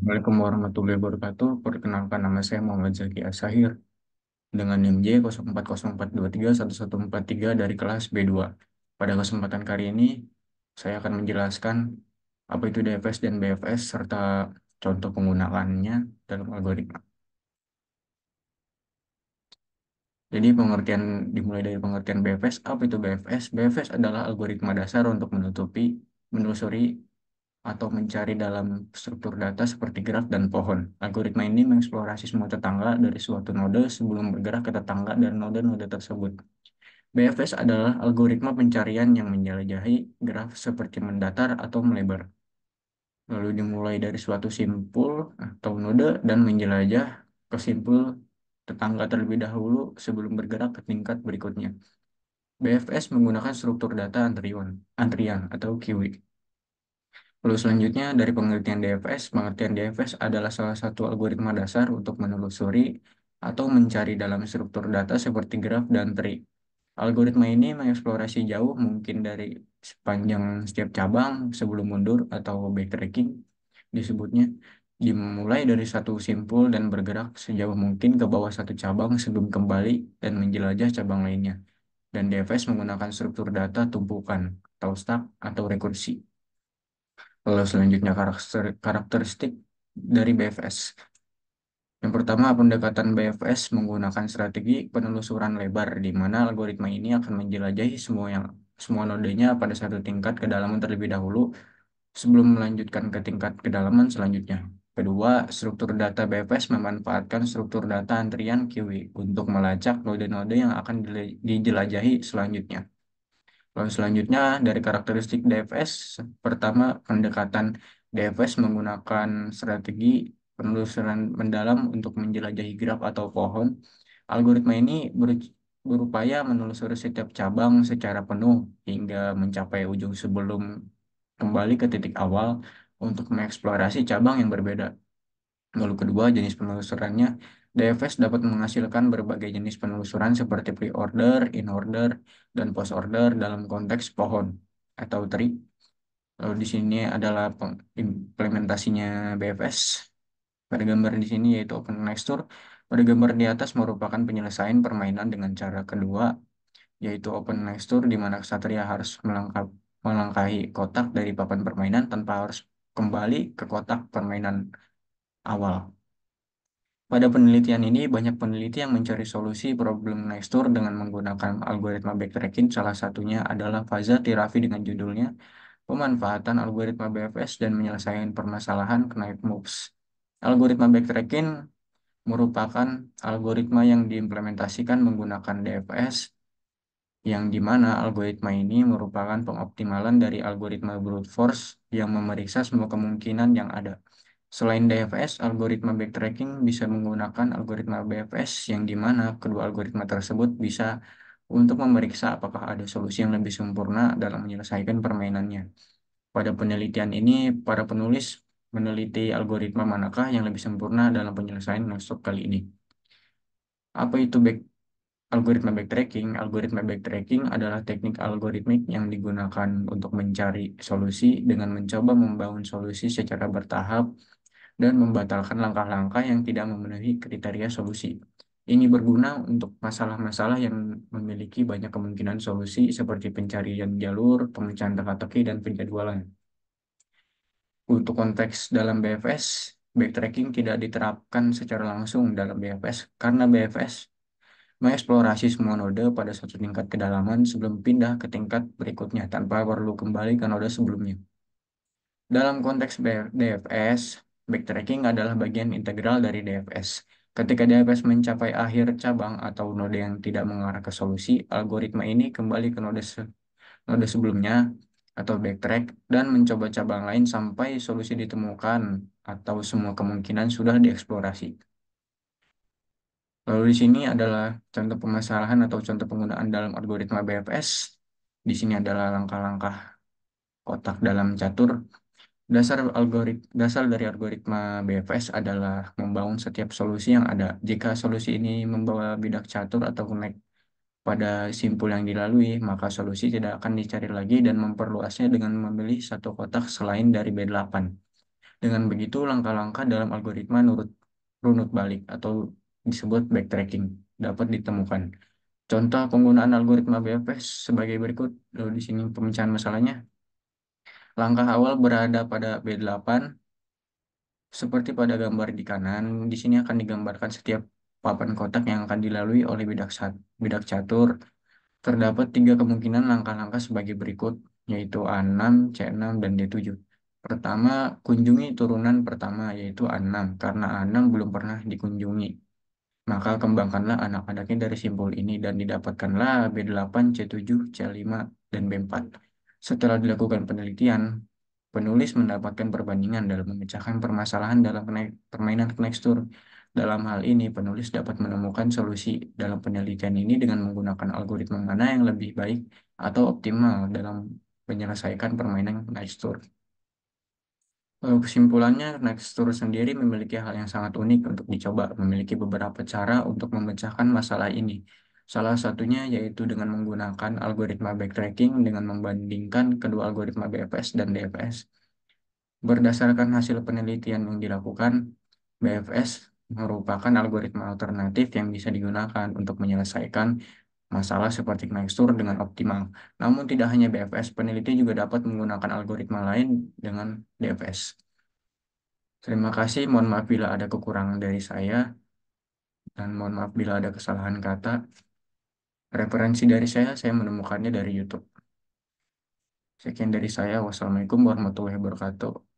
Assalamualaikum warahmatullahi wabarakatuh. Perkenalkan nama saya Muhammad Zaki Asahir dengan NIM J 0404231143 dari kelas B2. Pada kesempatan kali ini, saya akan menjelaskan apa itu DFS dan BFS serta contoh penggunaannya dalam algoritma. Jadi dimulai dari pengertian BFS. Apa itu BFS? BFS adalah algoritma dasar untuk menelusuri atau mencari dalam struktur data seperti graf dan pohon. Algoritma ini mengeksplorasi semua tetangga dari suatu node sebelum bergerak ke tetangga dan node-node tersebut. BFS adalah algoritma pencarian yang menjelajahi graf seperti mendatar atau melebar. Lalu dimulai dari suatu simpul atau node dan menjelajah ke simpul tetangga terlebih dahulu sebelum bergerak ke tingkat berikutnya. BFS menggunakan struktur data antrian atau QE. Lalu selanjutnya dari pengertian DFS adalah salah satu algoritma dasar untuk menelusuri atau mencari dalam struktur data seperti graf dan tree. Algoritma ini mengeksplorasi jauh mungkin dari sepanjang setiap cabang sebelum mundur atau backtracking disebutnya, dimulai dari satu simpul dan bergerak sejauh mungkin ke bawah satu cabang sebelum kembali dan menjelajah cabang lainnya. Dan DFS menggunakan struktur data tumpukan atau stack atau rekursi. Lalu selanjutnya karakteristik dari BFS. Yang pertama, pendekatan BFS menggunakan strategi penelusuran lebar, di mana algoritma ini akan menjelajahi semua nodenya pada satu tingkat kedalaman terlebih dahulu sebelum melanjutkan ke tingkat kedalaman selanjutnya. Kedua, struktur data BFS memanfaatkan struktur data antrian QE untuk melacak node-node yang akan dijelajahi selanjutnya. Lalu selanjutnya dari karakteristik DFS, pertama pendekatan DFS menggunakan strategi penelusuran mendalam untuk menjelajahi graf atau pohon. Algoritma ini berupaya menelusuri setiap cabang secara penuh hingga mencapai ujung sebelum kembali ke titik awal untuk mengeksplorasi cabang yang berbeda. Lalu kedua, jenis penelusurannya, DFS dapat menghasilkan berbagai jenis penelusuran seperti pre-order, in-order, dan post-order dalam konteks pohon atau tree. Lalu di sini adalah implementasinya BFS. Pada gambar di sini yaitu open texture. Pada gambar di atas merupakan penyelesaian permainan dengan cara kedua, yaitu open texture di mana ksatria harus melangkahi kotak dari papan permainan tanpa harus kembali ke kotak permainan awal. Pada penelitian ini, banyak peneliti yang mencari solusi problem Nextur dengan menggunakan algoritma backtracking. Salah satunya adalah Faza Tirafi dengan judulnya Pemanfaatan Algoritma BFS dan Menyelesaikan Permasalahan Knife Moves. Algoritma backtracking merupakan algoritma yang diimplementasikan menggunakan DFS, yang di mana algoritma ini merupakan pengoptimalan dari algoritma brute force yang memeriksa semua kemungkinan yang ada. Selain DFS, algoritma backtracking bisa menggunakan algoritma BFS yang di mana kedua algoritma tersebut bisa untuk memeriksa apakah ada solusi yang lebih sempurna dalam menyelesaikan permainannya. Pada penelitian ini, para penulis meneliti algoritma manakah yang lebih sempurna dalam penyelesaian maksud kali ini. Apa itu algoritma backtracking? Algoritma backtracking adalah teknik algoritmik yang digunakan untuk mencari solusi dengan mencoba membangun solusi secara bertahap dan membatalkan langkah-langkah yang tidak memenuhi kriteria solusi. Ini berguna untuk masalah-masalah yang memiliki banyak kemungkinan solusi seperti pencarian jalur, pemecahan teka-teki, dan penjadwalan. Untuk konteks dalam BFS, backtracking tidak diterapkan secara langsung dalam BFS karena BFS mengeksplorasi semua node pada satu tingkat kedalaman sebelum pindah ke tingkat berikutnya tanpa perlu kembali ke node sebelumnya. Dalam konteks DFS, backtracking adalah bagian integral dari DFS. Ketika DFS mencapai akhir cabang atau node yang tidak mengarah ke solusi, algoritma ini kembali ke node sebelumnya atau backtrack dan mencoba cabang lain sampai solusi ditemukan atau semua kemungkinan sudah dieksplorasi. Lalu di sini adalah contoh permasalahan atau contoh penggunaan dalam algoritma BFS. Di sini adalah langkah-langkah kotak dalam catur. Dasar dari algoritma BFS adalah membangun setiap solusi yang ada. Jika solusi ini membawa bidak catur atau connect pada simpul yang dilalui, maka solusi tidak akan dicari lagi dan memperluasnya dengan memilih satu kotak selain dari B8. Dengan begitu, langkah-langkah dalam algoritma runut balik atau disebut backtracking dapat ditemukan. Contoh penggunaan algoritma BFS sebagai berikut. Lalu di sini pemecahan masalahnya. Langkah awal berada pada B8, seperti pada gambar di kanan. Di sini akan digambarkan setiap papan kotak yang akan dilalui oleh bidak catur. Terdapat tiga kemungkinan langkah-langkah sebagai berikut, yaitu A6, C6, dan D7. Pertama, kunjungi turunan pertama, yaitu A6, karena A6 belum pernah dikunjungi. Maka kembangkanlah anak-anaknya dari simpul ini dan didapatkanlah B8, C7, C5, dan B4. Setelah dilakukan penelitian, penulis mendapatkan perbandingan dalam memecahkan permasalahan dalam permainan tekstur. Dalam hal ini, penulis dapat menemukan solusi dalam penelitian ini dengan menggunakan algoritma mana yang lebih baik atau optimal dalam menyelesaikan permainan tekstur. Kesimpulannya, Nextur sendiri memiliki hal yang sangat unik untuk dicoba, memiliki beberapa cara untuk memecahkan masalah ini. Salah satunya yaitu dengan menggunakan algoritma backtracking dengan membandingkan kedua algoritma BFS dan DFS. Berdasarkan hasil penelitian yang dilakukan, BFS merupakan algoritma alternatif yang bisa digunakan untuk menyelesaikan masalah seperti Nextur dengan optimal. Namun tidak hanya BFS, peneliti juga dapat menggunakan algoritma lain dengan DFS. Terima kasih, mohon maaf bila ada kekurangan dari saya, dan mohon maaf bila ada kesalahan kata. Referensi dari saya menemukannya dari YouTube. Sekian dari saya. Wassalamualaikum warahmatullahi wabarakatuh.